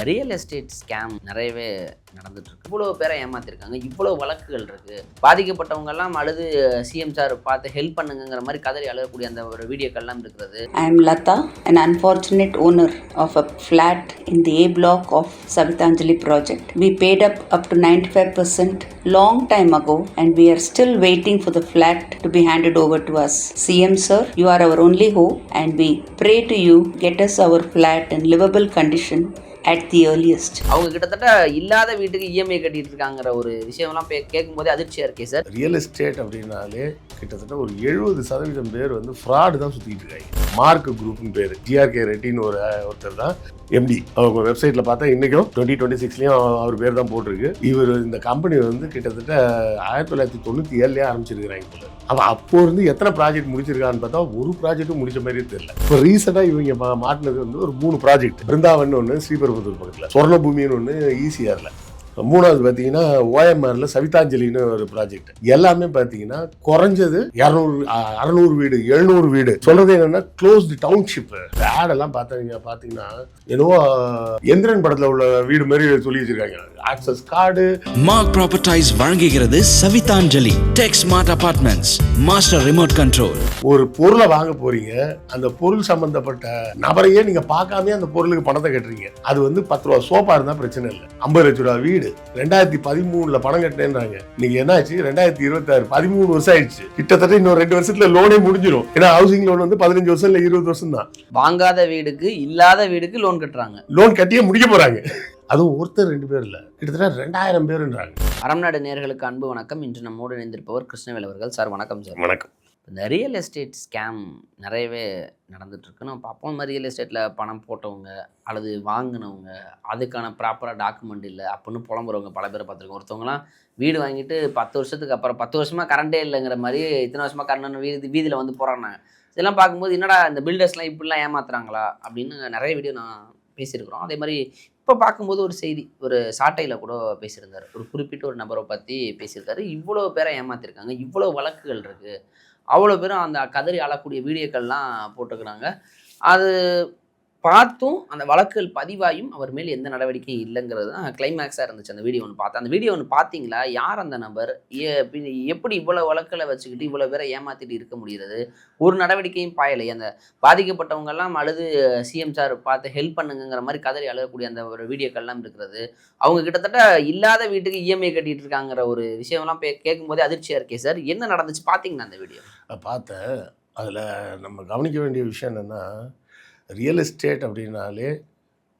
Real estate scam நிறையவே நடந்துட்டு இருக்கு. இவ்வளோ பேரை ஏமாத்திருக்காங்க, இவ்வளோ வழக்குகள் இருக்கு. பாதிக்கப்பட்டவங்க எல்லாம் அழுது சிஎம் சார் பார்த்து ஹெல்ப் பண்ணுங்கிற மாதிரி கதறி அழுகக்கூடிய அந்த ஒரு வீடியோக்கள்லாம் இருக்கிறது. I am Lata, an unfortunate owner of a flat in the A block of Savitanjali project. We paid up to 95% long time ago and we are still waiting for the flat to be handed over to us. CM sir, you are our only hope and we pray to you get us our flat in livable condition at the earliest. அவங்க கிட்டத்தட்ட இல்லாத வீட்டுக்கு EMI கட்டிட்டு இருக்காங்கிற ஒரு விஷயம்லாம் கேட்கும்போதே அதிர்ச்சியாக இருக்கே சார். ரியல் எஸ்டேட் அப்படின்னாலே கிட்டத்தட்ட ஒரு 70% பேர் வந்து ஃப்ராடு தான் சுற்றிட்டு இருக்காங்க. மார்க் குரூப்னு பேர், ஜிஆர்கே ரெட்டின்னு ஒருத்தர் தான் எம்டி. அவங்க வெப்சைட்டில் பார்த்தா இன்றைக்கும் 2026 அவர் பேர் தான் போட்டிருக்கு. இவர் இந்த கம்பெனி வந்து கிட்டத்தட்ட 1997 ஆரம்பிச்சிருக்கிறாங்க போல. அவன் அப்போ இருந்து எத்தனை ப்ராஜெக்ட் முடிச்சிருக்கான்னு பார்த்தா ஒரு ப்ராஜெக்ட்டும் முடிச்ச மாதிரியே தெரியல. இப்போ ரீசெண்டாக இவங்க மாட்டினது வந்து ஒரு 3 ப்ராஜெக்ட். பிருந்தாவன் ஒன்று, ஸ்ரீபெரும்புதூர் பக்கத்தில் சொர்ணபூமின்னு ஒன்று, ஈசிஆரில். மூணாவது பார்த்தீங்கன்னா ஓஎம்ஆரில் சவிதாஞ்சலின்னு ஒரு ப்ராஜெக்ட். எல்லாமே பார்த்தீங்கன்னா குறைஞ்சது 600 வீடு 700 வீடு. சொல்றது என்னன்னா க்ளோஸ்டு டவுன்ஷிப். ஆடெல்லாம் பார்த்தீங்கன்னா என்னவோ எந்திரன் படத்தில் உள்ள வீடு மாதிரி சொல்லி வச்சிருக்காங்க. Access card. மார்க் ப்ராப்பர்டைஸ் வழங்குகிறது Savithanjali tech smart apartments, master remote control. ஒரு பொருளை வாங்க போறீங்க, அந்த பொருள் சம்பந்தப்பட்ட நபரையே நீங்க பார்க்காம அந்த பொருளுக்கு பணத்தை கட்டுறீங்க. அது வந்து 10 ரூபா சோப்பா இருந்தா பிரச்சனை இல்லை. 50 லட்ச ரூபா வீடு 2013 பணம் கட்டினேன்றாங்க. நீங்க என்னாச்சு 2026 13 வருஷம் ஆயிடுச்சு. கிட்டத்தட்ட இன்னொரு 2 வருஷத்துல லோனே முடிஞ்சிடும். ஏன்னா ஹவுசிங் லோன் வந்து 15 வருஷம் இல்ல 20 வருஷம் தான். வாங்காத வீடுக்கு இல்லாத வீடுக்கு லோன் கட்டுறாங்க. லோன் கட்டியே முடிக்க போறாங்க. அதுவும் ஒருத்தர் 2 பேர் இல்ல, கிட்டத்தட்ட 2000 பேருன்றாங்க. அறம்நாடு நேயர்களுக்கு அன்பு வணக்கம். இன்று நம்மோடு இணைந்திருப்பவர் கிருஷ்ணவேல் அவர்கள். சார் வணக்கம் சார். வணக்கம். இந்த ரியல் எஸ்டேட் ஸ்கேம் நிறையவே நடந்துட்டுருக்கு. நம்ம பார்ப்போம், இந்த மாதிரி ரியல் எஸ்டேட்டில் பணம் போட்டவங்க அல்லது வாங்கினவங்க அதுக்கான ப்ராப்பராக டாக்குமெண்ட் இல்லை அப்படின்னு புலம்புறவங்க பல பேரை பார்த்துருக்கோம். ஒருத்தவங்களாம் வீடு வாங்கிட்டு 10 வருஷத்துக்கு அப்புறம் 10 வருஷமாக கரண்டே இல்லைங்கிற மாதிரி இத்தனை வருஷமாக கரண்ட் வீதியில் வந்து போகிறாங்க. இதெல்லாம் பார்க்கும்போது என்னடா இந்த பில்டர்ஸ்லாம் இப்படிலாம் ஏமாத்துறாங்களா அப்படின்னு நிறைய வீடியோ நான் பேசியிருக்கிறோம். அதே மாதிரி இப்போ பார்க்கும்போது ஒரு செய்தி, ஒரு சாட்டையில் கூட பேசியிருந்தார். ஒரு குறிப்பிட்ட ஒரு நபரை பற்றி பேசியிருக்காரு. இவ்வளோ பேரை ஏமாற்றிருக்காங்க, இவ்வளோ வழக்குகள் இருக்குது, அவ்வளோ பேரும் அந்த கதறி அழக்கூடிய வீடியோக்கள்லாம் போட்டுக்கிறாங்க. அது பார்த்தும் அந்த வழக்குகள் பதிவாயும் அவர் மேல் எந்த நடவடிக்கையும் இல்லைங்கிறது தான் கிளைமேக்ஸாக இருந்துச்சு. அந்த வீடியோ ஒன்று பார்த்தேன். அந்த வீடியோ ஒன்று பார்த்தீங்களா? யார் அந்த நபர்? எப்படி இவ்வளோ வழக்குகளை வச்சுக்கிட்டு இவ்வளோ பேரை ஏமாற்றிட்டு இருக்க முடிகிறது? ஒரு நடவடிக்கையும் பாயலை. அந்த பாதிக்கப்பட்டவங்கெல்லாம் அழுது சிஎம் சார் பார்த்து ஹெல்ப் பண்ணுங்கிற மாதிரி கதறி அழகக்கூடிய அந்த ஒரு வீடியோக்கள்லாம் இருக்கிறது. அவங்க கிட்டத்தட்ட இல்லாத வீட்டுக்கு இஎம்ஐ கட்டிட்டு இருக்காங்கிற ஒரு விஷயம்லாம் கேட்கும்போதே அதிர்ச்சியாக இருக்கே சார். என்ன நடந்துச்சு பார்த்தீங்கன்னா அந்த வீடியோ? பார்த்தேன். அதில் நம்ம கவனிக்க வேண்டிய விஷயம் என்னென்னா, ரியல் எஸ்டேட் அப்படின்னாலே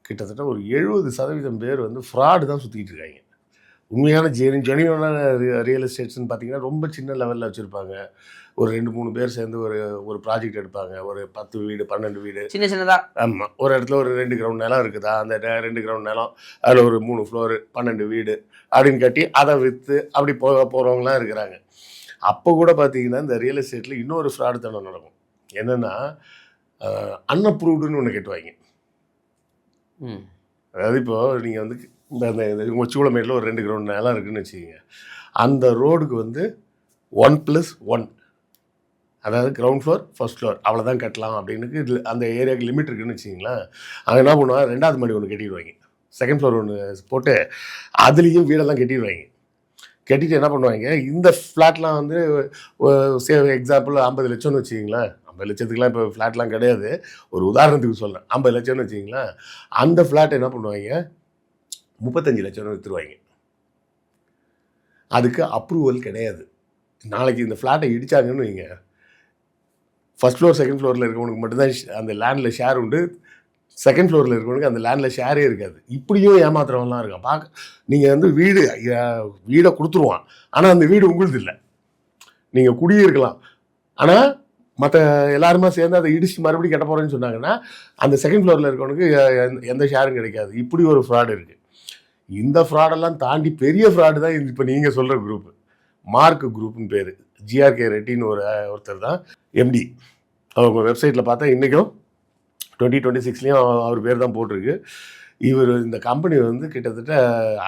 கிட்டத்தட்ட ஒரு 70% பேர் வந்து ஃப்ராடு தான் சுற்றிக்கிட்டு இருக்காங்க. உண்மையான ஜெனியூனான ரியல் எஸ்டேட்ஸ்ன்னு பார்த்தீங்கன்னா ரொம்ப சின்ன லெவலில் வச்சுருப்பாங்க. ஒரு 2-3 பேர் சேர்ந்து ஒரு ப்ராஜெக்ட் எடுப்பாங்க. ஒரு 10 வீடு 12 வீடு சின்ன சின்னதாக. ஆமாம். ஒரு இடத்துல ஒரு 2 கிரவுண்ட் நிலம் இருக்குதா, அந்த 2 கிரவுண்ட் நிலம் அதில் ஒரு 3 ஃப்ளோரு 12 வீடு அப்படின்னு கட்டி அதை விற்று அப்படி போகிறவங்களாம் இருக்கிறாங்க. அப்போ கூட பார்த்தீங்கன்னா இந்த ரியல் எஸ்டேட்டில் இன்னொரு ஃப்ராடு தனம் நடக்கும். என்னென்னா அன்அப்ரூவ்டுன்னு ஒன்று கட்டுவாங்க. அதாவது இப்போது நீங்கள் வந்து இந்த உச்சிகுளமேட்டில் ஒரு 2 கிரவுண்ட் நிலம் இருக்குதுன்னு வச்சுக்கிங்க. அந்த ரோடுக்கு வந்து 1+1, அதாவது கிரவுண்ட் ஃப்ளோர் ஃபர்ஸ்ட் ஃப்ளோர் அவ்வளோதான் கட்டலாம் அப்படின்னு அந்த ஏரியாவுக்கு லிமிட் இருக்குதுன்னு வச்சிங்களேன். அங்கே என்ன பண்ணுவாங்க, 2வது மாடி ஒன்று கட்டிடுவாங்க, செகண்ட் ஃப்ளோர் ஒன்று போட்டு அதுலேயும் வீடெல்லாம் கட்டிடுவாங்க. கட்டிட்டு என்ன பண்ணுவாங்க, இந்த ஃப்ளாட்லாம் வந்து எக்ஸாம்பிள் 50 லட்சம்னு வச்சுக்கிங்களேன். 50 லட்சத்துக்குலாம் இப்போ ஃப்ளாட்லாம் கிடையாது, ஒரு உதாரணத்துக்கு சொல்கிறேன். 50 லட்சம்னு வச்சிங்களேன். அந்த ஃப்ளாட் என்ன பண்ணுவாங்க, 35 லட்சம்னு விற்றுருவாங்க. அதுக்கு அப்ரூவல் கிடையாது. நாளைக்கு இந்த ஃப்ளாட்டை இடித்தாங்கன்னு வைங்க, ஃபஸ்ட் ஃப்ளோர் செகண்ட் ஃப்ளோரில் இருக்கவனுக்கு மட்டும்தான் அந்த லேண்டில் ஷேர் உண்டு, செகண்ட் ஃப்ளோரில் இருக்கவனுக்கு அந்த லேண்டில் ஷேரே இருக்காது. இப்படியும் ஏமாத்துறவங்களாம் இருக்கான். நீங்கள் வந்து வீடை கொடுத்துருவான், ஆனால் அந்த வீடு உங்களுது இல்லை, நீங்கள் குடியிருக்கலாம். ஆனால் மற்ற எல்லாருமே சேர்ந்து அதை இடிச்சு மறுபடியும் கட்ட போகிறேன்னு சொன்னாங்கன்னா அந்த செகண்ட் ஃப்ளோரில் இருக்கவனுக்கு எந்த ஷேரும் கிடைக்காது. இப்படி ஒரு ஃப்ராடு இருக்குது. இந்த ஃப்ராடெல்லாம் தாண்டி பெரிய ஃப்ராடு தான் இப்போ நீங்கள் சொல்கிற குரூப்பு, மார்க் குரூப்னு பேர். ஜிஆர்கே ரெட்டின்னு ஒருத்தர் தான் எம்டி. அவங்க வெப்சைட்டில் பார்த்தா இன்றைக்கும் 2026 அவர் பேர் தான் போட்டிருக்கு. இவர் இந்த கம்பெனி வந்து கிட்டத்தட்ட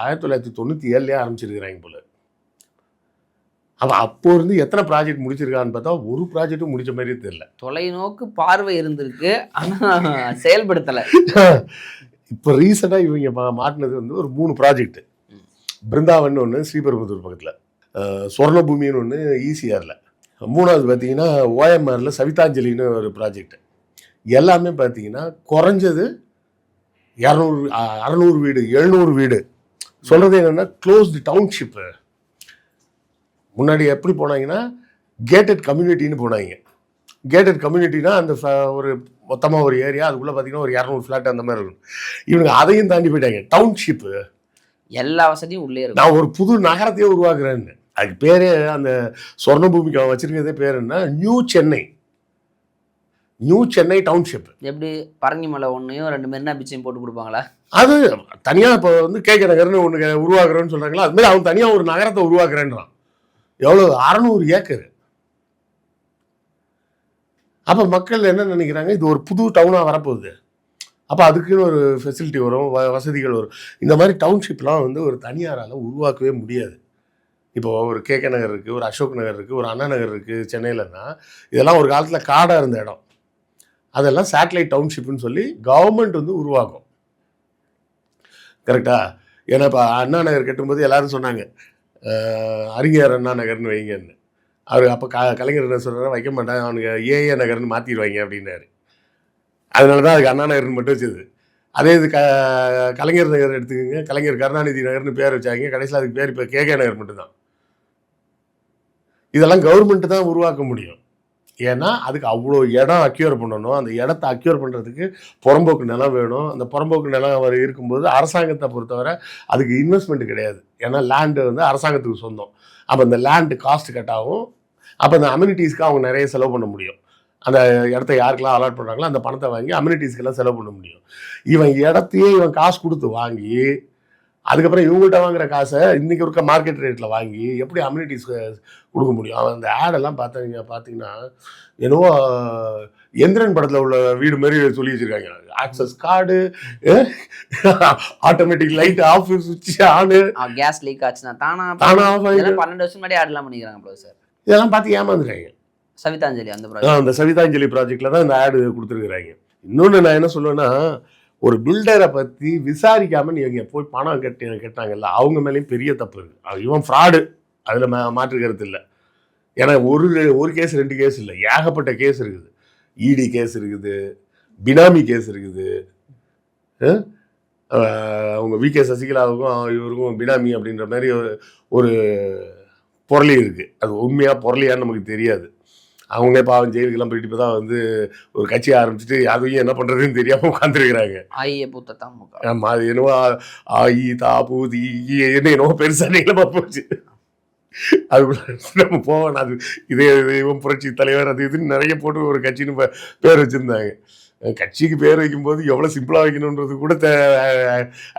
1997 ஆரம்பிச்சிருக்கிறாங்க போல. அவன் அப்போ இருந்து எத்தனை ப்ராஜெக்ட் முடிச்சிருக்கான்னு பார்த்தா ஒரு ப்ராஜெக்ட்டும் முடிச்ச மாதிரியே தெரியல. தொலைநோக்கு பார்வை இருந்திருக்கு, ஆனால் செயல்படுத்தலை. இப்போ ரீசெண்டாக இவங்க மாட்டினது வந்து ஒரு 3 ப்ராஜெக்ட். பிருந்தாவன் ஒன்று ஸ்ரீபெரும்புதூர் பக்கத்தில், சுவர்ணபூமின்னு ஒன்று ஈசிஆரில், 3வது பார்த்தீங்கன்னா ஓஎம்ஆரில் சவிதாஞ்சலின்னு ஒரு ப்ராஜெக்ட். எல்லாமே பார்த்தீங்கன்னா குறைஞ்சது 200 600 வீடு 700 வீடு. சொல்கிறது என்னென்னா க்ளோஸ்டு டவுன்ஷிப்பு. முன்னாடி எப்படி போனாங்கன்னா கேட்டட் கம்யூனிட்டின்னு போனாங்க. கேட்டட் கம்யூனிட்டினா அந்த ஒரு மொத்தமாக ஒரு ஏரியா, அதுக்குள்ளே பார்த்தீங்கன்னா ஒரு 200 ஃப்ளாட் அந்த மாதிரி இருக்கும். இவங்க அதையும் தாண்டி போயிட்டாங்க. டவுன்ஷிப்பு, எல்லா வசதியும் உள்ளே இருக்கும். நான் ஒரு புது நகரத்தையே உருவாக்குறேன்னு. அதுக்கு பேரே அந்த சொர்ணபூமிக்கு அவன் வச்சிருக்கிறதே பேர் என்ன, new Chennai. New Chennai township. எப்படி பரங்கிமலை ஒன்றையும் 2 மெரினா பீச்சையும் போட்டு கொடுப்பாங்களா? அது தனியாக இப்போ வந்து கேகே நகர்னு ஒன்று உருவாக்குறேன்னு சொல்கிறாங்களா, அதுமாதிரி அவன் தனியாக ஒரு நகரத்தை உருவாக்குறேன்றான். எவ்வளோ 600 ஏக்கர். அப்போ மக்கள் என்ன நினைக்கிறாங்க, இது ஒரு புது டவுனாக வரப்போகுது, அப்போ அதுக்குன்னு ஒரு ஃபெசிலிட்டி வரும், வசதிகள் வரும். இந்த மாதிரி டவுன்ஷிப்லாம் வந்து ஒரு தனியாரால் உருவாக்கவே முடியாது. இப்போ ஒரு கேகே நகர் இருக்குது, ஒரு அசோக் நகர் இருக்குது, ஒரு அண்ணா நகர் இருக்குது சென்னையிலன்னா, இதெல்லாம் ஒரு காலத்தில் காடாக இருந்த இடம். அதெல்லாம் சேட்டலைட் டவுன்ஷிப்னு சொல்லி கவர்மெண்ட் வந்து உருவாக்கும். கரெக்டா? ஏன்னா இப்போ அண்ணா நகர் கட்டும்போது எல்லாரும் சொன்னாங்க அறிஞர் அண்ணா நகர்னு வைங்கன்னு. அவர் அப்போ கலைஞர் என்ன சொல்கிறாரு, வைக்க மாட்டாங்க, அவனுக்கு ஏஏ நகர்னு மாற்றிடுவாங்க அப்படின்னாரு. அதனால தான் அதுக்கு அண்ணா நகர்னு மட்டும் வச்சது. அதே இது கலைஞர் நகர் எடுத்துக்கோங்க, கலைஞர் கருணாநிதி நகர்னு பேர் வச்சாங்க, கடைசியில் அதுக்கு பேர் இப்போ கேகே நகர் மட்டும்தான். இதெல்லாம் கவர்மெண்ட்டு தான் உருவாக்க முடியும். ஏன்னா அதுக்கு அவ்வளோ இடம் அக்யூர் பண்ணணும். அந்த இடத்த அக்யூர் பண்ணுறதுக்கு புறம்போக்கு நிலம் வேணும். அந்த புறம்போக்கு நிலம் அவர் இருக்கும்போது அரசாங்கத்தை பொறுத்தவரை அதுக்கு இன்வெஸ்ட்மெண்ட் கிடையாது. ஏன்னா லேண்டு வந்து அரசாங்கத்துக்கு சொந்தம். அப்போ அந்த லேண்டு காஸ்ட் கட் ஆகும். அப்போ அந்த அம்யூனிட்டிஸ்க்கு அவங்க நிறைய செலவு பண்ண முடியும். அந்த இடத்த யாருக்கெல்லாம் அலாட் பண்ணுறாங்களோ அந்த பணத்தை வாங்கி அம்யூனிட்டிஸ்க்கெல்லாம் செலவு பண்ண முடியும். இவன் இடத்தையே இவன் காசு கொடுத்து வாங்கி, அதுக்கப்புறம் இவங்கள்ட்ட வாங்குற காசை இன்றைக்கி இருக்க மார்க்கெட் ரேட்டில் வாங்கி எப்படி அம்யூனிட்டிஸ் கொடுக்க முடியும்? அவன் அந்த ஆடெல்லாம் பார்த்தீங்கன்னா என்னவோ எந்திரன் படத்தில் உள்ள வீடு மாதிரி சொல்லி வச்சுருக்காங்க. Access card, automatic light off, சுவிட்ச் ஆனு, கேஸ் லீக் ஆச்சுன்னா தானா ஆஃப். 12 வருஷம் முன்னாடி ஆடெல்லாம் பண்ணிக்கிறாங்க சார். இதெல்லாம் பார்த்து ஏமாந்துறாங்க. சவிதாஞ்சலி அந்த சவிதாஞ்சலி ப்ராஜெக்டில் தான் இந்த ஆடு கொடுத்துருக்குறாங்க. இன்னொன்று நான் என்ன சொல்லுவேன்னா, ஒரு பில்டரை பற்றி விசாரிக்காமல் நீங்கள் போய் பணம் கட்டினாங்கல்ல, அவங்க மேலேயும் பெரிய தப்பு இருக்குது. இவன் ஃப்ராடு, அதில் மாற்று கருத்து இல்லை. ஏன்னா ஒரு கேஸ் 2 கேஸ் இல்லை, ஏகப்பட்ட கேஸ் இருக்குது. இடி கேஸ் இருக்குது, பினாமி கேஸ் இருக்குது. அவங்க விகே சசிகலாவுக்கும் இவருக்கும் பினாமி அப்படின்ற மாதிரி ஒரு பொருளி இருக்குது. அது உண்மையாக பொருளியான்னு நமக்கு தெரியாது. அவங்களே பாவம் ஜெயிலுக்கெல்லாம் போயிட்டு இப்போ தான் வந்து ஒரு கட்சி ஆரம்பிச்சுட்டு அதையும் என்ன பண்ணுறதுன்னு தெரியாமல் உட்காந்துருக்குறாங்க. ஆமாம், அது என்னவோ ஆயி தாபு தீ என்னவோ பெருசாக நீளமாக போச்சு. அதுக்குள்ள நம்ம போவோம். அது இதே தெய்வம் புரட்சி தலைவர் அது இதுன்னு நிறைய போட்டு ஒரு கட்சின்னு பேர் வச்சுருந்தாங்க. கட்சிக்கு பேர் வைக்கும்போது எவ்வளோ சிம்பிளாக வைக்கணுன்றது கூட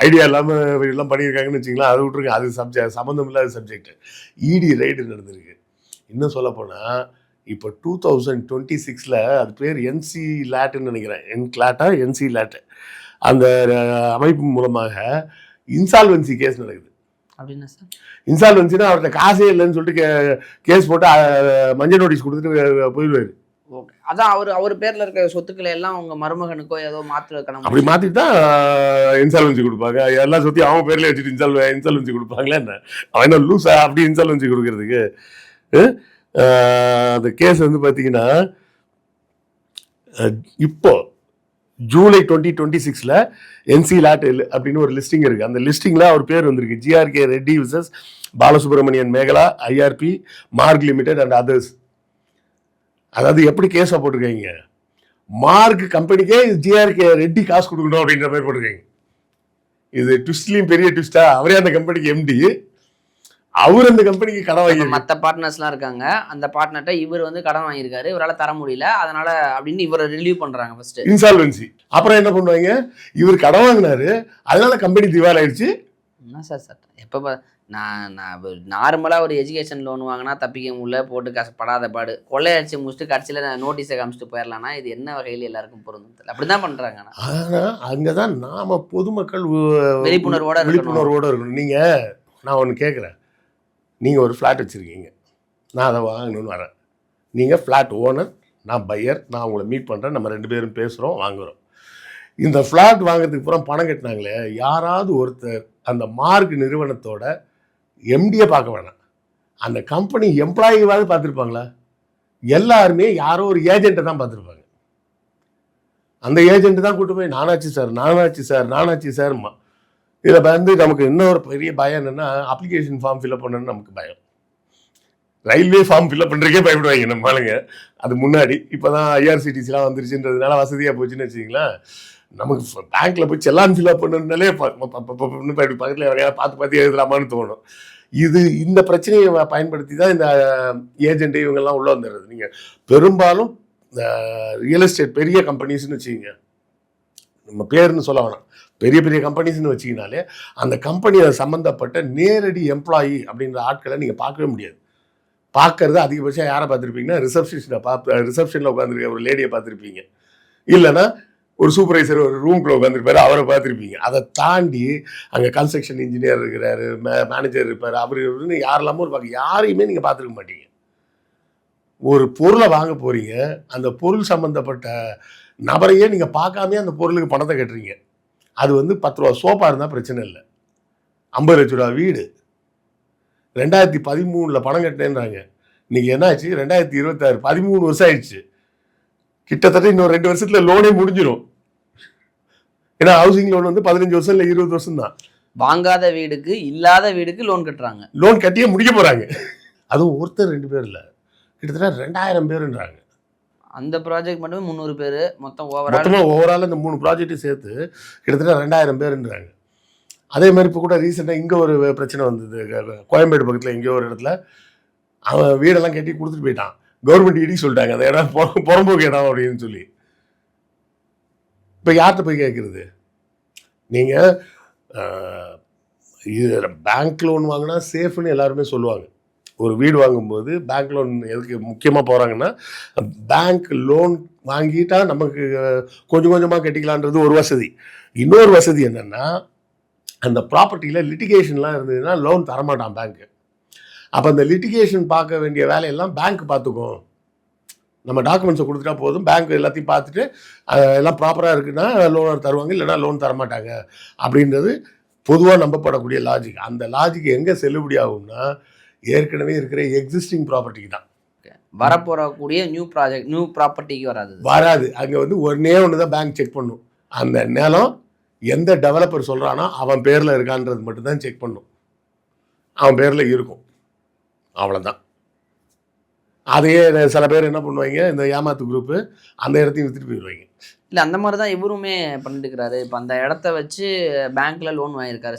ஐடியா இல்லாமல் எல்லாம் பண்ணியிருக்காங்கன்னு வச்சிங்களேன். அது விட்ருங்க, அது சம்மந்தம் இல்லாத சப்ஜெக்ட். இடி ரைடு நடந்திருக்கு. இன்னும் சொல்லப்போனால் இப்போ 2026 அது பேர் என்சி லேட்டுன்னு நினைக்கிறேன், என்கிளாட்டா என்சி லேட்டு, அந்த அமைப்பு மூலமாக இன்சால்வன்சி கேஸ் நடக்குது. அப்படின்னா சார் இன்சால்வன்சினா அவர்கிட்ட காசே இல்லைன்னு சொல்லிட்டு கேஸ் போட்டு மஞ்சள் நோட்டீஸ் கொடுத்துட்டு போயிடுவார். ஓகே, அதான் அவர் பேரில் இருக்க சொத்துக்களை எல்லாம் அவங்க மருமகனுக்கோ ஏதோ மாற்றுறதுக்கான அப்படி மாற்றிட்டு தான் இன்சால்வன்சி கொடுப்பாங்க. எல்லா சொத்தையும் அவன் பேர்லேயே வச்சுட்டு இன்சால்வன்சி கொடுப்பாங்களே என்ன? அவன் என்ன லூஸா அப்படி இன்சால்வன்சி கொடுக்கறதுக்கு? அந்த கேஸ் வந்து பார்த்தீங்கன்னா இப்போ ஜூலை 2026 என்சி லேட் அப்படின்னு ஒரு லிஸ்டிங் இருக்குது. அந்த லிஸ்டிங்கில் அவர் பேர் வந்திருக்கு, GRK Reddy versus Balasubramanian Mekala IRB Mark limited and others. அதாவது எப்படி கேஸாக போட்டிருக்காங்க, மார்க் கம்பெனிக்கே ஜிஆர்கே ரெட்டி காசு கொடுக்கணும் அப்படின்ற மாதிரி போட்டிருக்காங்க. இது ட்விஸ்ட்லையும் பெரிய ட்விஸ்டா, அவரே அந்த கம்பெனிக்கு எம்டி, அவர் அந்த கம்பெனிக்கு கடன் வாங்கி, மற்ற பார்ட்னர்ஸ்லாம் இருக்காங்க, அந்த பார்ட்னர்ட்ட இவர் வந்து கடன் வாங்கியிருக்காரு, இவரால் தர முடியல, அதனால அப்படின்னு இவரை ரிலீவ் பண்ணுறாங்க ஃபர்ஸ்ட் இன்சால்வன்சி. அப்புறம் என்ன பண்ணுவாங்க, இவர் கடன் வாங்கினாரு அதனால கம்பெனி திவால் ஆயிடுச்சு. என்ன சார் சட்டம்? எப்போ நான் நார்மலாக ஒரு எஜுகேஷன் லோன் வாங்கினா தப்பிக்க முடியல, போட்டு கஷ்டப்படாத பாடு, கொள்ளையடிச்சு முடிச்சுட்டு கடைசியில் நோட்டீஸை காமிச்சிட்டு போயிடலாம்னா இது என்ன வகையில் எல்லாருக்கும் பொருந்தும் தெரியல. அப்படி தான் பண்ணுறாங்க. ஆனால் அங்கே தான் நாம் பொதுமக்கள் விழிப்புணர்வோடு இருக்கணும். நீங்கள் நான் ஒன்று கேட்குறேன், நீங்கள் ஒரு ஃப்ளாட் வச்சுருக்கீங்க, நான் அதை வாங்கணும்னு வரேன். நீங்கள் ஃப்ளாட் ஓனர், நான் பையர், நான் உங்களை மீட் பண்ணுறேன், நம்ம 2 பேரும் பேசுகிறோம், வாங்குகிறோம். இந்த ஃப்ளாட் வாங்குறதுக்கு பூரா பணம் கட்டினாங்களே, யாராவது ஒருத்தர் அந்த மார்க் நிறுவனத்தோட எம்டியை பார்க்க வேணாம், அந்த கம்பெனி எம்ப்ளாயிவாவது பார்த்துருப்பாங்களா? எல்லாருமே யாரோ ஒரு ஏஜென்ட்டை தான் பார்த்துருப்பாங்க. அந்த ஏஜென்ட் தான் கூட்டு போய் நானாச்சு சார்மா. இதில் வந்து நமக்கு இன்னொரு பெரிய பயம் என்னென்னா, அப்ளிகேஷன் ஃபார்ம் ஃபில்அப் பண்ணணும்னு நமக்கு பயம். ரயில்வே ஃபார்ம் ஃபில்அப் பண்ணுறதுக்கே பயப்படுவாங்க நம்ம ஆளுங்க. அது முன்னாடி இப்போ தான் ஐஆர்சிடிசிலாம் வந்துருச்சுன்றதுனால வசதியாக போச்சுன்னு வச்சுக்கிங்களேன். நமக்கு பேங்க்கில் போய் செல்லான் ஃபில்அப் பண்ணணுன்னாலே பக்கத்தில் யாரையாவது பார்த்து எழுதலாமான்னு தோணும். இந்த பிரச்சனையை பயன்படுத்தி தான் இந்த ஏஜென்ட் இவங்கெல்லாம் உள்ளே வந்துடுறது. நீங்கள் பெரும்பாலும் இந்த ரியல் எஸ்டேட் பெரிய கம்பெனிஸ்ன்னு வச்சுக்கிங்க, நம்ம பேருன்னு சொல்ல வேணாம், பெரிய பெரிய கம்பெனிஸ்ன்னு வச்சிங்கனாலே அந்த கம்பெனியை சம்மந்தப்பட்ட நேரடி எம்ப்ளாயி அப்படின்ற ஆட்களை நீங்கள் பார்க்கவே முடியாது. பார்க்கறது அதிகபட்சம் யாரை பார்த்துருப்பீங்கன்னா, ரிசப்ஷனில் உட்காந்துருக்க ஒரு லேடியை பார்த்துருப்பீங்க, இல்லைன்னா ஒரு சூப்பர்வைசர் ஒரு ரூம்குள்ளே உட்காந்துருப்பாரு, அவரை பார்த்துருப்பீங்க. அதை தாண்டி அங்கே கன்ஸ்ட்ரக்ஷன் இன்ஜினியர் இருக்கிறாரு, மேனேஜர் இருப்பார், அவர் யாரெல்லாமோ இருப்பாங்க, யாரையுமே நீங்கள் பார்த்துருக்க மாட்டீங்க. ஒரு பொருளை வாங்க போகிறீங்க, அந்த பொருள் சம்மந்தப்பட்ட நபரையே நீங்கள் பார்க்காமே அந்த பொருளுக்கு பணத்தை கட்டுறீங்க. அது வந்து 10 ரூபா சோப்பா இருந்தால் பிரச்சனை இல்லை, 50 லட்ச ரூபா வீடு 2013 பணம் கட்டினேன்றாங்க. இன்னைக்கு என்னாச்சு, 2026, 13 வருஷம் ஆயிடுச்சு. கிட்டத்தட்ட இன்னொரு 2 வருஷத்துல லோனே முடிஞ்சிடும். ஏன்னா ஹவுசிங் லோன் வந்து 15 வருஷம் இல்லை 20 வருஷம் தான். வாங்காத வீடுக்கு இல்லாத வீடுக்கு லோன் கட்டுறாங்க, லோன் கட்டியே முடிக்க போறாங்க. அதுவும் ஒருத்தர் 2 பேர் இல்லை, கிட்டத்தட்ட 2000 பேருன்றாங்க. அந்த ப்ராஜெக்ட் மட்டுமே 300 பேர் மொத்தம். ஓவரால் இந்த 3 ப்ராஜெக்ட்டையும் சேர்த்து கிட்டத்தட்ட 2000 பேருன்றாங்க. அதே மாதிரி இப்போ கூட ரீசெண்டாக இங்கே ஒரு பிரச்சனை வந்தது, கோயம்பேடு பக்கத்தில் எங்கேயோ ஒரு இடத்துல அவன் வீடெல்லாம் கட்டி கொடுத்துட்டு போயிட்டான். கவர்மெண்ட் இடி சொல்லிட்டாங்க அந்த இடம் புறம்போக்கு இடம் அப்படின்னு சொல்லி. இப்போ யார்கிட்ட போய் கேட்குறது? நீங்கள் பேங்க் லோன் வாங்கினா சேஃப்னு எல்லாருமே சொல்லுவாங்க. ஒரு வீடு வாங்கும்போது பேங்க் லோன் எதுக்கு முக்கியமாக போகிறாங்கன்னா, பேங்க் லோன் வாங்கிட்டா நமக்கு கொஞ்சம் கொஞ்சமாக கட்டிக்கலான்றது ஒரு வசதி. இன்னொரு வசதி என்னென்னா, அந்த ப்ராப்பர்ட்டியில் லிட்டிகேஷன்லாம் இருந்ததுன்னா லோன் தரமாட்டான் பேங்க்கு. அப்போ அந்த லிட்டிகேஷன் பார்க்க வேண்டிய வேலையெல்லாம் பேங்க் பார்த்துக்கும். நம்ம டாக்குமெண்ட்ஸை கொடுத்துட்டா போதும், பேங்க் எல்லாத்தையும் பார்த்துட்டு எல்லாம் ப்ராப்பராக இருக்குன்னா லோன் தருவாங்க, இல்லைனா லோன் தரமாட்டாங்க அப்படின்றது பொதுவாக நம்பப்படக்கூடிய லாஜிக். அந்த லாஜிக் எங்கே செல்லுபடி ஆகும்னா, ஏற்கனவே இருக்கிற எக்ஸிஸ்டிங் ப்ராப்பர்ட்டிக்கு தான். வரப்போறக்கூடிய நியூ ப்ராப்பர்ட்டிக்கு வராது. அங்கே வந்து ஒன்று தான் பேங்க் செக் பண்ணும், அந்த நிலம் எந்த டெவலப்பர் சொல்கிறானோ அவன் பேரில் இருக்கான்றது மட்டும்தான் செக் பண்ணும். அவன் பேரில் இருக்கும், அவ்வளோதான். அதையே சில பேர் என்ன பண்ணுவாங்க, இந்த ஏமாத்து குரூப்பு அந்த இடத்தையும் விற்றுட்டு போயிடுவாங்க. இல்லை, அந்த மாதிரி தான் இவருமே பண்ணிட்டு இருக்கிறாரு. இப்போ அந்த இடத்த வச்சு பேங்க்கில் லோன் வாங்கியிருக்காரு,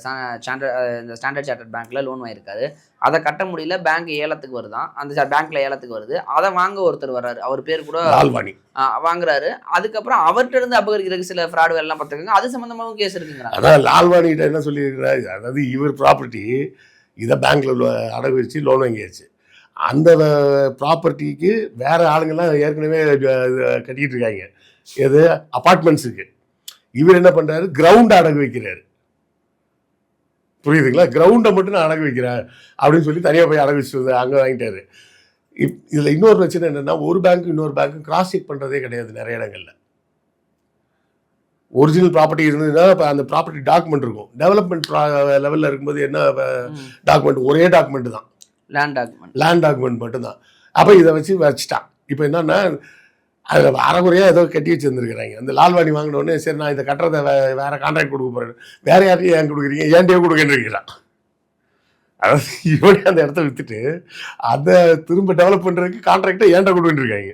இந்த ஸ்டாண்டர்ட் சார்ட்டர்ட் பேங்க்கில் லோன் வாங்கியிருக்காரு. அதை கட்ட முடியல, பேங்க் ஏலத்துக்கு வருதான், அந்த பேங்க்கில் ஏலத்துக்கு வருது. அதை வாங்க ஒருத்தர் வர்றாரு, அவர் பேர் கூட லால்வாணி வாங்குறாரு. அதுக்கப்புறம் அவர்கிட்ட இருந்து அபகரிக்கிறதுக்கு சில ஃப்ராடு எல்லாம் பார்த்துருக்காங்க, அது சம்மந்தமாகவும் கேஸ் இருக்குங்கிறாங்க. அதான் லால்வாணிகிட்ட என்ன சொல்லியிருக்கிறாரு, அதாவது இவர் ப்ராப்பர்ட்டி இதை பேங்க்கில் அடகு வச்சு லோன் வாங்கியாச்சு. அந்த ப்ராப்பர்ட்டிக்கு வேறு ஆளுங்கள்லாம் ஏற்கனவே கட்டிக்கிட்டு இருக்காங்க, எது அப்பார்ட்மெண்ட்ஸுக்கு. இவர் என்ன பண்ணுறாரு, கிரவுண்ட் அடகு வைக்கிறாரு. புரியுதுங்களா? கிரவுண்டை மட்டும் நான் அடகு வைக்கிறேன் அப்படின்னு சொல்லி தனியாக போய் அடகு வச்சுட்டு அங்கே வாங்கிட்டாரு. இதில் இன்னொரு பிரச்சனை என்னென்னா, ஒரு பேங்க்கு இன்னொரு பேங்க்கு கிராஸ் செக் பண்ணுறதே கிடையாது நிறைய இடங்களில். ஒரிஜினல் ப்ராப்பர்ட்டி இருந்ததுன்னா இப்போ அந்த ப்ராப்பர்ட்டி டாக்குமெண்ட் இருக்கும். டெவலப்மெண்ட் லெவலில் இருக்கும்போது என்ன டாக்குமெண்ட், ஒரே டாக்குமெண்ட் தான், லேண்ட் டாக்குமெண்ட் மட்டும்தான். அப்போ இதை வச்சுட்டான். இப்போ என்னன்னா, அதில் அறகுறையாக ஏதோ கட்டி வச்சுருந்துருக்குறாங்க. அந்த லால்வாணி வாங்கினோடனே சரி நான் இதை கட்டுறதை வேறு கான்ட்ராக்ட் கொடுக்க போகிறேன், வேறு யாரையும் ஏன் கொடுக்குறீங்க, ஏன்டே கொடுக்கன்னு இருக்கிறான். அதாவது இவனே அந்த இடத்த விற்றுட்டு அதை திரும்ப டெவலப் பண்ணுறதுக்கு கான்ட்ராக்டை ஏன்டா கொடுக்குன்னு இருக்காங்க.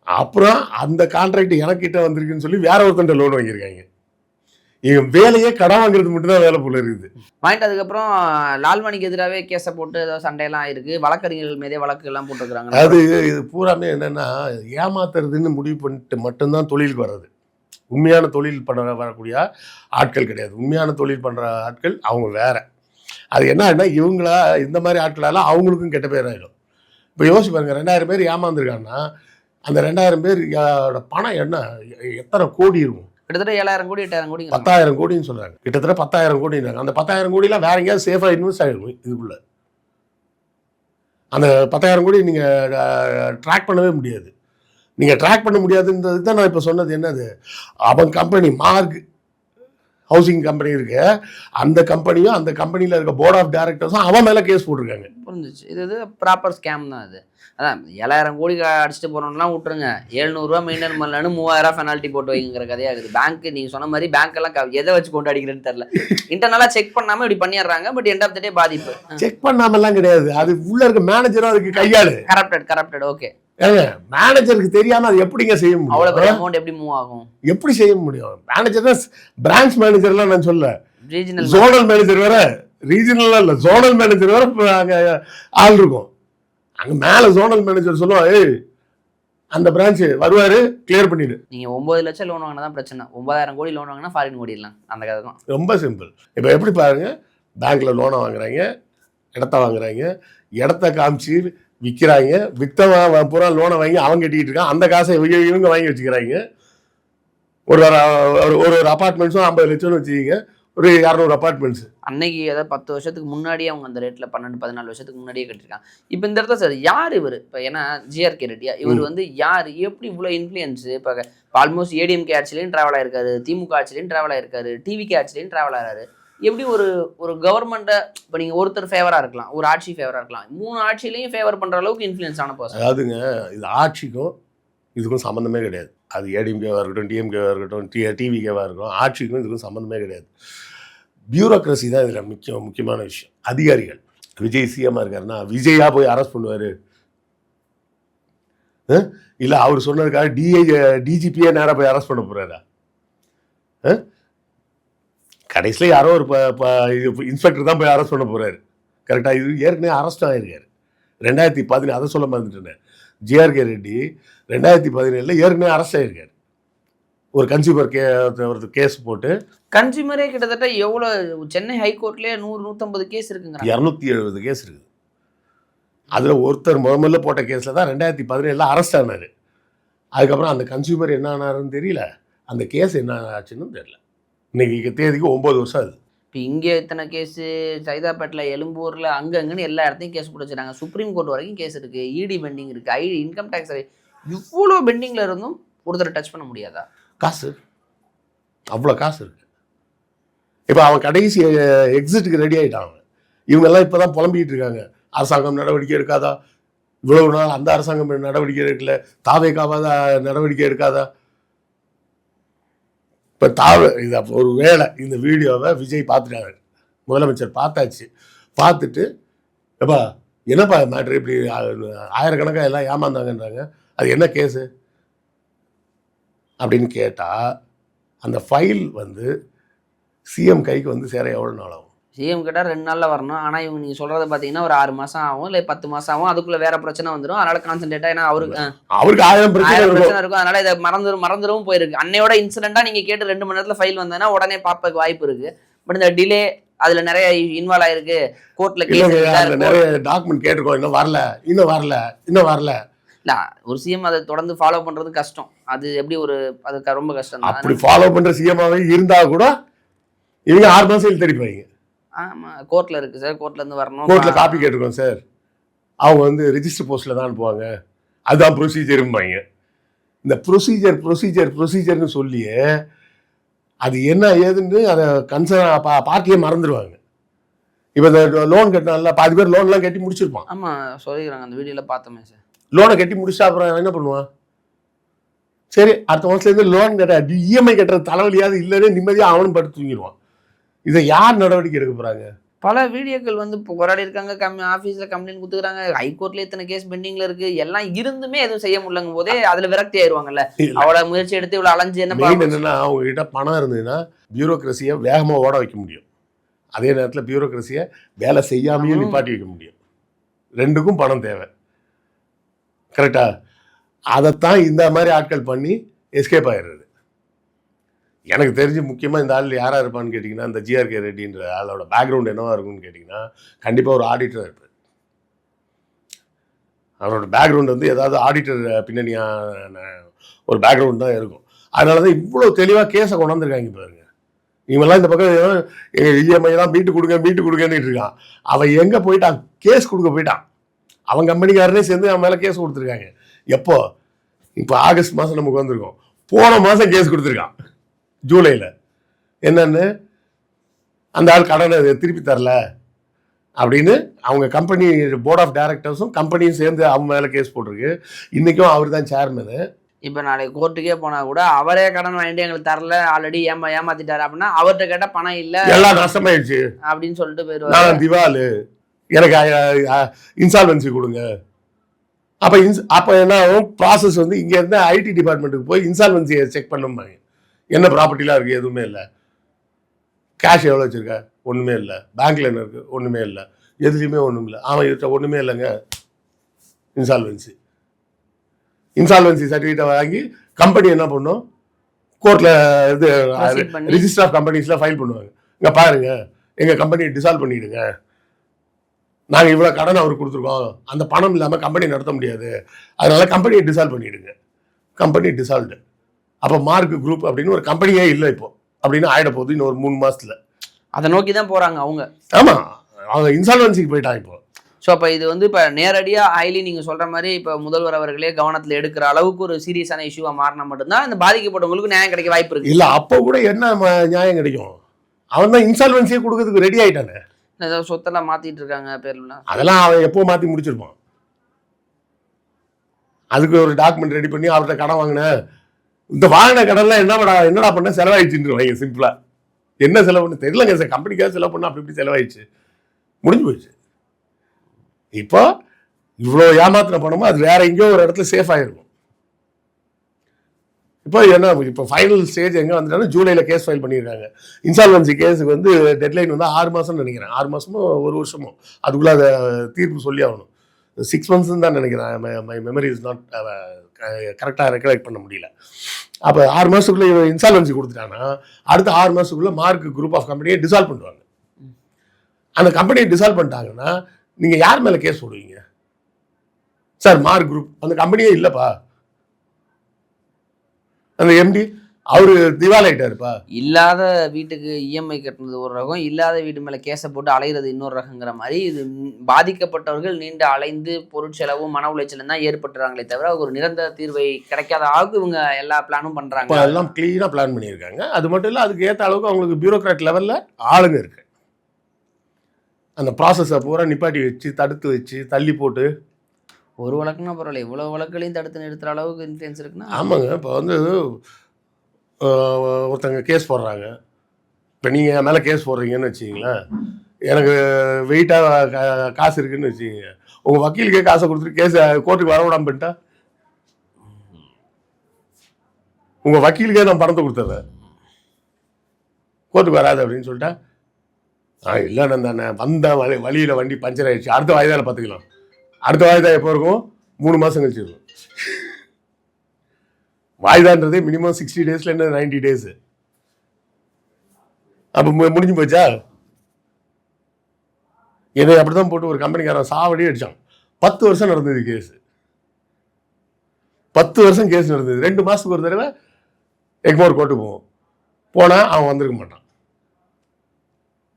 அப்புறம் அந்த கான்ட்ராக்ட் எனக்கிட்ட வந்திருக்குன்னு சொல்லி வேற ஒருத்தன்ட்ட லோன் வாங்கியிருக்காங்க. இவன் வேலையே கடன் வாங்குறது மட்டும்தான் வேலை போல இருக்குது. வாங்கிட்டு அதுக்கப்புறம் லால்வாணிக்கு எதிராகவே கேஸை போட்டு ஏதோ சண்டையெல்லாம் இருக்குது, வழக்கறிஞர்கள் மீதே வழக்குகள்லாம் போட்டுருக்குறாங்க. அது இது பூராமே என்னென்னா, ஏமாத்துறதுன்னு முடிவு பண்ணிட்டு மட்டும்தான் தொழிலுக்கு வர்றது. உண்மையான தொழில் பண்ண வரக்கூடிய ஆட்கள் கிடையாது. உண்மையான தொழில் பண்ணுற ஆட்கள் அவங்க வேற. அது என்னன்னா, இவங்களா இந்த மாதிரி ஆட்களால் அவங்களுக்கும் கெட்ட பேர் ஆகிடும். இப்போ யோசிச்சு பாருங்க, 2000 பேர் ஏமாந்துருக்காங்கன்னா அந்த 2000 பேரோட பணம் என்ன, எத்தனை கோடி இருக்கும்? கிட்டத்தட்ட 7000 கோடி 8000 கோடி 10,000 கோடின்னு சொல்கிறாங்க. கிட்டத்தட்ட 10,000 கோடின்றாங்க. அந்த 10,000 கோடிலாம் வேற எங்கேயாவது சேஃபாக இன்வெஸ்ட் ஆகிடும். இதுக்குள்ள அந்த 10,000 கோடி நீங்கள் ட்ராக் பண்ணவே முடியாது. நீங்கள் ட்ராக் பண்ண முடியாதுன்றது தான் நான் இப்போ சொன்னது. என்னது, அவன் கம்பெனி மார்க் ஹவுசிங் கம்பெனி இருக்கு, அந்த கம்பெனியும் அந்த கம்பெனியில் இருக்க போர்ட் ஆஃப் டைரக்டர்ஸும் அவன் மேலே கேஸ் போட்டிருக்காங்க. புரிஞ்சிச்சு. இது ப்ராப்பர் ஸ்கேம் தான் அது. அதான் 7,000 கோடி அடிச்சுட்டு போகிறோம்லாம் விட்டுருங்க, 700 மெயின்டைன் பண்ணலன்னு 3,000 பெனால்ட்டி போட்டு வைங்கிற கதையாகுது. பேங்க் நீங்கள் சொன்ன மாதிரி பேங்க் எல்லாம் எதை வச்சு கொண்டு அடிக்கிறேன்னு தெரியல. இன்டர்னலாக செக் பண்ணாமல் இப்படி பண்ணிடுறாங்க. பட் எண்ட் ஆஃப் த டே பாதிப்பு. செக் பண்ணாமலாம் கிடையாது, அது உள்ள இருக்க மேனேஜரும் அதுக்கு கையாளு. கரப்டட். ஓகே, மேனேஜருக்கு தெரியாம அது எப்படிங்க செய்ய முடியும்? அவ்வளோ பெரிய அமௌண்ட் எப்படி மூவ் ஆகும்? எப்படி செய்ய முடியும்? மேனேஜர் தான், பிரான்ச் மேனேஜர்லாம் நான் சொல்ல, ரீஜனல் ஜோனல் மேனேஜர் வேற, ரீஜனல் இல்ல ஜோனல் மேனேஜர் வேற அங்க ஆள் இருக்கும். அங்க மேல ஜோனல் மேனேஜர் சொல்லுவான், ஏய் அந்த பிரான்ச் வருவாரு, கிளியர் பண்ணிடு. நீங்க 9 லட்சம் லோன் வாங்கினா தான் பிரச்சனை, 9,000 கோடி லோன் வாங்கினா ஃபாரின் ஓடிடலாம். அந்த கதை தான். ரொம்ப சிம்பிள். இப்போ எப்படி பாருங்க, பேங்க்ல லோனை வாங்குறாங்க, இடத்த வாங்குறாங்க, இடத்த காமிச்சு விற்கிறாங்க, வித்தவன் பூரா லோனை வாங்கி அவன் கட்டிக்கிட்டு இருக்கான், அந்த காசை இவங்க வாங்கி வச்சுக்கிறாங்க. ஒரு அப்பார்ட்மெண்ட்ஸும் 50 லட்சம்னு வச்சுக்கிங்க, ஒரு 200 அப்பார்ட்மெண்ட்ஸ். அன்னைக்கு ஏதாவது 10 வருஷத்துக்கு முன்னாடியே அவங்க அந்த ரேட்டில் 12-14 வருஷத்துக்கு முன்னாடியே கட்டிருக்காங்க. இப்போ இந்த இடத்துல சார் யார் இவர்? இப்போ ஏன்னா ஜிஆர்கே ரெட்டியா இவர் வந்து யார், எப்படி இவ்வளோ இன்ஃப்ளூயன்ஸு? இப்போ ஆல்மோஸ்ட் ஏடிஎம்கே ஆட்சிலையும் ட்ராவல் ஆயிருக்காரு, திமுக ஆட்சிலையும் ட்ராவல் ஆயிருக்காரு, டிவிகே ஆட்சிலையும் ட்ராவல் ஆகிறாரு. எப்படி ஒரு கவர்மெண்ட்டை இப்போ நீங்கள் ஒருத்தர் ஃபேவராக இருக்கலாம், ஒரு ஆட்சி ஃபேவராக இருக்கலாம், 3 ஆட்சியிலையும் ஃபேவர் பண்ணுற அளவுக்கு இன்ஃப்ளூயன்ஸ் ஆன பர்சன். அதாவதுங்க, இது ஆட்சிக்கும் இதுக்கும் சம்மந்தமே கிடையாது. அது ஏடிஎம்கேவாக இருக்கட்டும், டிஎம்கேவாக இருக்கட்டும், டிவிகேவாக இருக்கட்டும், ஆட்சிக்கும் இதுக்கும் சம்மந்தமே கிடையாது. பியூரோக்ரஸி தான் இதில் முக்கியமான விஷயம். அதிகாரிகள். விஜய் சிஎம்மாக இருக்காருன்னா விஜயா போய் அரெஸ்ட் பண்ணுவார்? இல்லை அவர் சொன்னதுக்காக டிஜிபியே நேராக போய் அரெஸ்ட் பண்ண போகிறாரா? கடைசியில் யாரோ ஒரு இன்ஸ்பெக்டர் தான் போய் அரெஸ்ட் பண்ண போகிறாரு. கரெக்டாக? இது ஏற்கனவே அரெஸ்ட் ஆகிருக்காரு 2017. அதை சொல்ல மறந்துட்டேன். ஜிஆர்கே ரெட்டி 2017 ஏற்கனவே அரெஸ்ட் ஆகிருக்காரு. ஒரு கன்சியூமர் ஒரு கேஸ் போட்டு. கன்சியூமரே கிட்டத்தட்ட எவ்வளோ, சென்னை ஹைகோர்ட்லேயே 100-150 கேஸ் இருக்குங்க, 270 கேஸ் இருக்குது. அதில் ஒருத்தர் முதல்ல போட்ட கேஸில் தான் 2017 அரெஸ்ட் ஆனார். அதுக்கப்புறம் அந்த கன்சியூமர் என்ன ஆனாருன்னு தெரியல, அந்த கேஸ் என்ன ஆச்சுன்னு தெரியல. இன்னைக்கு தேதிக்கு 9 வருஷம் ஆகுது. இப்போ இங்கே இத்தனை கேஸு, சைதாப்பேட்டில், எழும்பூரில், அங்கங்கன்னு எல்லா இடத்தையும் கேஸ் போட்டு வச்சுருக்காங்க. சுப்ரீம் கோர்ட் வரைக்கும் கேஸ் இருக்குது, இடி பெண்டிங் இருக்குது, இன்கம் டேக்ஸ், இவ்வளோ பெண்டிங்கில் இருந்தும் ஒருத்தர் டச் பண்ண முடியாதா? காசு, அவ்வளோ காசு இருக்குது. இப்போ அவன் கடைசி எக்ஸிட்டுக்கு ரெடி ஆகிட்டான். இவங்கெல்லாம் இப்போ தான் புலம்பிக்கிட்டு இருக்காங்க, அரசாங்கம் நடவடிக்கை எடுக்காதா, இவ்வளவு நாள் அந்த அரசாங்கம் நடவடிக்கை எடுக்கல, தாவேக்காவாத நடவடிக்கை எடுக்காதா? இப்போ இது ஒரு வேளை இந்த வீடியோவை விஜய் பார்த்துட்டாரு, முதலமைச்சர் பார்த்தாச்சு. பார்த்துட்டு எப்பா என்னப்பா மேட்ரு, இப்படி ஆயிரக்கணக்காக எல்லாம் ஏமாந்தாங்கன்றாங்க, அது என்ன கேஸு அப்படின்னு கேட்டால், அந்த ஃபைல் வந்து சிஎம் கைக்கு வந்து சேர எவ்வளோ நாள் ஆகும்? சிஎம் கேட்டால் 2 நாளில் வரணும். ஆனால் இவங்க நீங்கள் சொல்கிறத பார்த்தீங்கன்னா ஒரு 6 மாதம் ஆகும், இல்லை 10 மாதம் ஆகும். அதுக்குள்ளே வேறு பிரச்சனை வந்துடும். அதனால் கான்சன்ட்ரேட்டாக, ஏன்னா அவருக்கு 1000 பிரச்சனை இருக்கும். அதனால் இதை மறந்துடும் போயிருக்கு. அன்னையோட இன்சிடெண்ட்டாக நீங்கள் கேட்டு 2 மணி நேரத்தில் ஃபைல் வந்தேன்னா உடனே பார்ப்பதுக்கு வாய்ப்பு இருக்குது. பட் இந்த டிலே அதில் நிறைய இன்வால்வ் ஆயிருக்கு. கோர்ட்டில் கேஸ் நிறைய டாக்குமெண்ட் கேட்டிருக்கோம், இன்னும் வரல. இல்லை, ஒரு சிஎம் அதை தொடர்ந்து ஃபாலோ பண்ணுறது கஷ்டம். அது எப்படி அது ரொம்ப கஷ்டம் தான். அப்படி ஃபாலோ பண்ணுற சிஎம்மாவே இருந்தால் கூட இவங்க 6 மாதம் தெரிவிப்பாங்க. ஆமாம், கோர்ட்டில் இருக்குது சார், கோர்ட்லேருந்து வரணும், கோர்ட்டில் காப்பி கேட்டிருக்கோம் சார், அவங்க வந்து ரிஜிஸ்டர் போஸ்ட்டில் தான் அனுப்புவாங்க, அதுதான் ப்ரொசீஜரும்பாங்க. இந்த ப்ரொசீஜர்னு சொல்லியே அது என்ன ஏதுன்னு அதை கன்சர்ன் பார்ட்டியே மறந்துடுவாங்க. இப்போ இந்த லோன் கட்டினால பாதி பேர் லோன்லாம் கட்டி முடிச்சிருப்பான். ஆமாம், சொல்லிக்கிறாங்க, அந்த வீடியோவில் பார்த்தோமே சார். லோனை கட்டி முடிச்சா அப்புறம் என்ன பண்ணுவான்? சரி, அடுத்த மாதத்துலேருந்து லோன் கட்ட இஎம்ஐ கட்டுற தலைவலியாவது இல்லைன்னு நிம்மதியாக அவனும் படுத்து தூங்கிடுவான். இதை யார் நடவடிக்கை எடுக்க போகிறாங்க? பல வீடியோக்கள் வந்து போராடி இருக்காங்க, ஆஃபீஸில் கம்ப்ளைண்ட் கொடுத்துக்கிறாங்க, ஹைகோர்ட்ல இத்தனை கேஸ் பெண்டிங்ல இருக்கு, எல்லாம் இருந்துமே எதுவும் செய்ய முடியலங்கும் போதே அதுல விரக்தி ஆயிடுவாங்கல்ல. அவ்வளோ முயற்சி எடுத்து இவ்வளோ அலைஞ்சு என்னன்னா, அவங்க கிட்ட பணம் இருந்ததுன்னா பியூரோக்ரஸியை வேகமாக ஓட வைக்க முடியும், அதே நேரத்தில் பியூரோக்ரஸியை வேலை செய்யாமையும் நிப்பாட்டி வைக்க முடியும். 2க்கும் பணம் தேவை. கரெக்டா? அதைத்தான் இந்த மாதிரி ஆட்கள் பண்ணி எஸ்கேப் ஆயிடுறது. எனக்கு தெரிஞ்சு முக்கியமாக இந்த ஆள் யாராக இருப்பான்னு கேட்டிங்கன்னா, இந்த ஜிஆர்கே ரெட்டின்ற ஆளோட பேக்ரவுண்ட் என்னவா இருக்குன்னு கேட்டிங்கன்னா, கண்டிப்பாக ஒரு ஆடிட்டராக இருப்பார். அவரோட பேக்ரவுண்ட் வந்து ஏதாவது ஆடிட்டர் பின்னணியான ஒரு பேக்ரவுண்ட் தான் இருக்கும். அதனால தான் இவ்வளோ தெளிவாக கேஸை கொண்டாந்துருக்காங்க பாருங்க. இவங்கெல்லாம் இந்த பக்கம் எங்கள் இஎம்ஐ தான் மீட்டு கொடுங்கன்னு இருக்கான். அவன் எங்கே போயிட்டான்? கேஸ் கொடுக்க போயிட்டான். அவன் கம்பெனிக்காரனே சேர்ந்து அவன் மேலே கேஸ் கொடுத்துருக்காங்க. எப்போ? இப்போ ஆகஸ்ட் மாதம் நமக்கு வந்திருக்கோம். போன மாதம் கேஸ் கொடுத்துருக்கான் ஜூலையில். என்னன்னு, அந்த ஆள் கடனை திருப்பி தரல அப்படின்னு அவங்க கம்பெனி போர்ட் ஆஃப் டைரக்டர்ஸும் கம்பெனியும் சேர்ந்து அவங்க மேலே கேஸ் போட்டிருக்கு. இன்றைக்கும் அவர் தான் சேர்மனு. இப்போ நாளைக்கு கோர்ட்டுக்கே போனால் கூட அவரே கடன் வாங்கிட்டு எங்களுக்கு தரல, ஆல்ரெடி ஏமாத்திட்டாரு அப்படின்னா அவர்கிட்ட கேட்டால் பணம் இல்லை, எல்லாம் நஷ்டமாயிடுச்சு அப்படின்னு சொல்லிட்டு போயிடுவாரு. நான் திவாலு, எனக்கு இன்சால்வன்சி கொடுங்க. அப்போ என்ன ஆகும், ப்ராசஸ் வந்து இங்கேருந்து ஐடி டிபார்ட்மெண்ட்டுக்கு போய் இன்சால்வன்சியை செக் பண்ணுவாங்க. என்ன ப்ராப்பர்ட்டிலாம் இருக்குது, எதுவுமே இல்லை. கேஷ் எவ்வளோ வச்சுருக்க, ஒன்றுமே இல்லை. பேங்க்கில் என்ன இருக்குது, ஒன்றுமே இல்லை. எதுலேயுமே ஒன்றும் இல்லை. அவன் ஒன்றுமே இல்லைங்க. இன்சால்வன்சி சர்டிஃபிகேட்டை வாங்கி கம்பெனி என்ன பண்ணும், கோர்ட்டில் இது ரிஜிஸ்டர் ஆஃப் கம்பெனிஸில் ஃபைல் பண்ணுவாங்க. இங்கே பாருங்க, எங்கள் கம்பெனியை டிசால்வ் பண்ணிவிடுங்க, நாங்கள் இவ்வளோ கடன் அவருக்கு கொடுத்துருக்கோம், அந்த பணம் இல்லாமல் கம்பெனி நடத்த முடியாது, அதனால கம்பெனியை டிசால்வ் பண்ணிவிடுங்க. Company dissolved. அப்போ மார்க் குரூப் அப்படின்னு ஒரு கம்பெனியே இல்லை இப்போ அப்படின்னு ஆகிட போகுது இன்னும் ஒரு 3 மாதத்தில். அதை நோக்கி தான் போகிறாங்க அவங்க. ஆமாம், அவங்க இன்சால்வன்சிக்கு போயிட்டாங்க இப்போ. ஸோ அப்போ இது வந்து இப்போ நேரடியாக ஹைலி நீங்கள் சொல்கிற மாதிரி இப்போ முதல்வர் அவர்களே கவனத்தில் எடுக்கிற அளவுக்கு ஒரு சீரியஸான இஷ்யூவாக மாறினா மட்டும்தான் இந்த பாதிக்கப்பட்டவங்களுக்கு நியாயம் கிடைக்க வாய்ப்பு இருக்குது. இல்லை, அப்போ கூட என்ன நியாயம் கிடைக்கும்? அவன் தான் இன்சால்வன்சியை கொடுக்கறதுக்கு ரெடி ஆகிட்டானே. ஏதாவது சொத்தெல்லாம் மாற்றிட்டு இருக்காங்க பேர்லாம், அதெல்லாம் அவன் எப்போ மாற்றி முடிச்சிருப்பான். அதுக்கு ஒரு டாக்குமெண்ட் ரெடி பண்ணி அவர்கிட்ட கடன் வாங்கினேன், இந்த வாங்கின கடன்லாம் என்னடா பண்ண, செலவாயிடுச்சுன்னு சிம்பிளாக. என்ன செலவு பண்ண தெரியலங்க சார், கம்பெனிக்காக செலவு பண்ணால் அப்படி இப்படி செலவாயிடுச்சு, முடிஞ்சு போயிடுச்சு. இப்போ இவ்வளோ ஏமாத்தின பணமும் அது வேற எங்கேயோ ஒரு இடத்துல சேஃப் ஆகிருக்கும். இப்போ ஃபைனல் ஸ்டேஜ் எங்கே வந்துட்டாலும் ஜூலையில் கேஸ் ஃபைல் பண்ணியிருக்காங்க. இன்சால்வன்சி கேஸுக்கு வந்து டெட்லைன் வந்து 6 மாதம்னு நினைக்கிறேன். 6 மாதமோ 1 வருஷமோ அதுக்குள்ளே அதை தீர்ப்பு சொல்லி ஆகணும். 6 months தான் நினைக்கிறேன். மை மெமரி இஸ் நாட் கரெக்டாக ரெக்கலெக்ட் பண்ண முடியல. அப்போ 6 மாதத்துக்குள்ளே இன்சால்வன்சி கொடுத்துட்டாங்கன்னா அடுத்த 6 மாதத்துக்குள்ளே மார்க் குரூப் ஆஃப் கம்பெனியை டிசால்வ் பண்ணுவாங்க. அந்த கம்பெனியை டிசால்வ் பண்ணிட்டாங்கன்னா நீங்கள் யார் மேலே கேஸ் போடுவீங்க? சார் மார்க் குரூப் அந்த கம்பெனியே இல்லைப்பா, அந்த எம்டி அவரு திவாலாயிட்டாருப்பா. இல்லாத வீட்டுக்கு இஎம்ஐ கட்டுறது ஒரு ரகம், இல்லாத வீட்டு மேலே கேஸை போட்டு அலைகிறது இன்னொரு ரகங்கிற மாதிரி இது பாதிக்கப்பட்டவர்கள் நீண்டு அலைந்து பொருட்செலவும் மன உளைச்சலும் தான் ஏற்பட்டுறாங்களே தவிர ஒரு நிரந்தர தீர்வை கிடைக்காத அளவுக்கு இவங்க எல்லா பிளானும் பண்ணுறாங்க. எல்லாம் கிளீனாக பிளான் பண்ணியிருக்காங்க. அது மட்டும் இல்லை, அதுக்கு ஏற்ற அளவுக்கு அவங்களுக்கு பியூரோக்ராட் லெவலில் ஆளுங்க இருக்கு. அந்த ப்ராசஸை பூரா நிப்பாட்டி வச்சு தடுத்து வச்சு தள்ளி போட்டு ஒரு வழக்குன்னா பரவாயில்ல, இவ்வளோ வழக்குகளையும் தடுத்து நிறுத்துற அளவுக்கு இன்ஃப்ளூயன்ஸ் இருக்குன்னா. ஆமாங்க. இப்போ வந்து ஒருத்தங்க கேஸ் போடுறாங்க. இப்போ நீங்கள் என் மேலே கேஸ் போடுறீங்கன்னு வச்சுக்கிங்களேன், எனக்கு வெயிட்டாக காசு இருக்குதுன்னு வச்சுக்கிங்க, உங்கள் வக்கீலுக்கே காசை கொடுத்துட்டு கேஸை கோர்ட்டுக்கு வர விடாமல் பண்ணிட்டா, உங்கள் வக்கீலுக்கே நான் பணத்தை கொடுத்துட்றேன், கோர்ட்டுக்கு வராது அப்படின்னு சொல்லிட்டா, இல்லைண்ணா தானே வந்தேன், வழியில் வண்டி பஞ்சர் ஆகிடுச்சு, அடுத்த வாய்தாவில் பார்த்துக்கலாம். அடுத்த வாய்தா எப்போ இருக்கும்? 3 மாதம் கழிச்சு இருக்கும். வாய்தான்றதே மினிமம் 60 days 90 days. அப்போ முடிஞ்சு போச்சா? என்னை அப்படி தான் போட்டு ஒரு கம்பெனிக்காரன் சாவடி அடித்தான். 10 வருஷம் நடந்தது கேஸு. 10 வருஷம் கேஸ் நடந்தது. 2 மாதத்துக்கு ஒரு தடவை எக்மோர் கோர்ட்டுக்கு போவோம். போனால் அவன் வந்திருக்க மாட்டான்.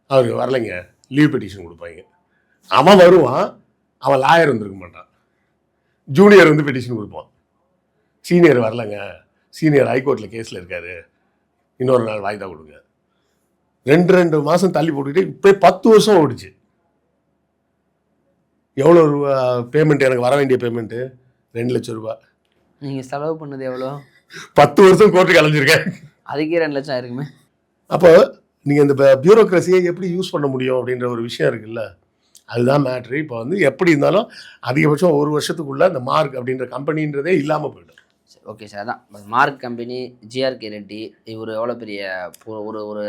அவருக்கு வரலைங்க, லீவ் பெட்டிஷன் கொடுப்பாங்க. அவன் வருவான், அவன் லாயர் வந்திருக்க மாட்டான். ஜூனியர் வந்து பெட்டிஷன் கொடுப்பான். சீனியர் வரலைங்க, சீனியர் ஹைகோர்ட்டில் கேஸில் இருக்காரு, இன்னொரு நாள் வாய்தா கொடுங்க. 2 மாதம் தள்ளி போட்டுக்கிட்டே இப்போ 10 வருஷம் ஓடிச்சு. எவ்வளோ ரூபா பேமெண்ட்? எனக்கு வர வேண்டிய பேமெண்ட்டு 2 லட்சம் ரூபா. நீங்கள் செலவு பண்ணது எவ்வளோ? 10 வருஷம் கோர்ட்டுக்கு அலைஞ்சிருக்கேன். அதுக்கே 2 லட்சம் இருக்குமே. அப்போ நீங்கள் இந்த பியூரோக்ரஸியை எப்படி யூஸ் பண்ண முடியும் அப்படின்ற ஒரு விஷயம் இருக்குல்ல, அதுதான் மேட்ரு. இப்போ வந்து எப்படி இருந்தாலும் அதிகபட்சம் 1 வருஷத்துக்குள்ளே இந்த மார்க் அப்படின்ற கம்பெனின்றதே இல்லாமல் போய்டும். ஓகே சார், அதான் மார்க் கம்பெனி, ஜிஆர்கே ரெட்டி இவர் எவ்வளோ பெரிய ஒரு ஒரு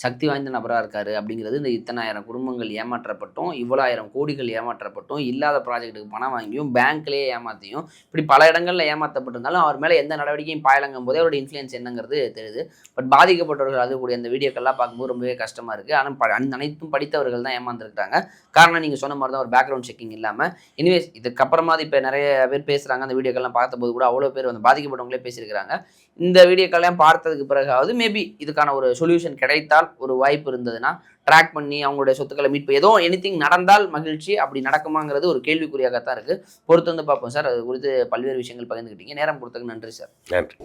சக்தி வாய்ந்த நபராக இருக்கார் அப்படிங்கிறது. இந்த இத்தனை ஆயிரம் குடும்பங்கள் ஏமாற்றப்பட்டும், இவ்வளோ 1000 கோடிகள் ஏமாற்றப்பட்டும், இல்லாத ப்ராஜெக்ட்டுக்கு பணம் வாங்கியும், பேங்க்லேயே ஏமாற்றியும், இப்படி பல இடங்களில் ஏமாற்றப்பட்டிருந்தாலும் அவர் மேலே எந்த நடவடிக்கையும் பாயலங்கும் போதே அவருடைய இன்ஃப்ளூயன்ஸ் என்னங்கிறது தெரியுது. பட் பாதிக்கப்பட்டவர்கள் அதுக்கூடிய அந்த வீடியோக்கெல்லாம் பார்க்கும்போது ரொம்பவே கஷ்டமாக இருக்குது. ஆனால் அனைத்தும் படித்தவர்கள் தான் ஏமாந்துருக்காங்க. காரணம் நீங்கள் சொன்ன மாதிரி தான், ஒரு பேக்ரவுண்ட் செக்கிங் இல்லாமல். எனிவேஸ், இதுக்கப்புறமா இப்போ நிறைய பேர் பேசுகிறாங்க. அந்த வீடியோக்கெல்லாம் பார்த்தபோது கூட அவ்வளோ பேர் வந்து பாதிக்கப்பட்டவங்களே பேசியிருக்கிறாங்க. இந்த வீடியோக்கெல்லாம் பார்த்ததுக்கு பிறகாவது மேபி இதுக்கான ஒரு சொல்யூஷன் கிடைத்தால் நடந்தால், ஒரு வாய்ப்பு இருந்ததுன்னா ட்ராக் பண்ணி அவங்களுடைய சொத்துக்களை மீட்பு ஏதோ எனிதிங் நடந்தால் மகிழ்ச்சி. அப்படி நடக்குமாங்கிறது ஒரு கேள்விக்குறியாகத்தான் இருக்குது. பொறுத்து வந்து பார்ப்போம் சார். அது குறித்து பல்வேறு விஷயங்கள் பகிர்ந்துக்கிட்டீங்க. நேரம் கொடுத்ததுக்கு நன்றி சார். நன்றி.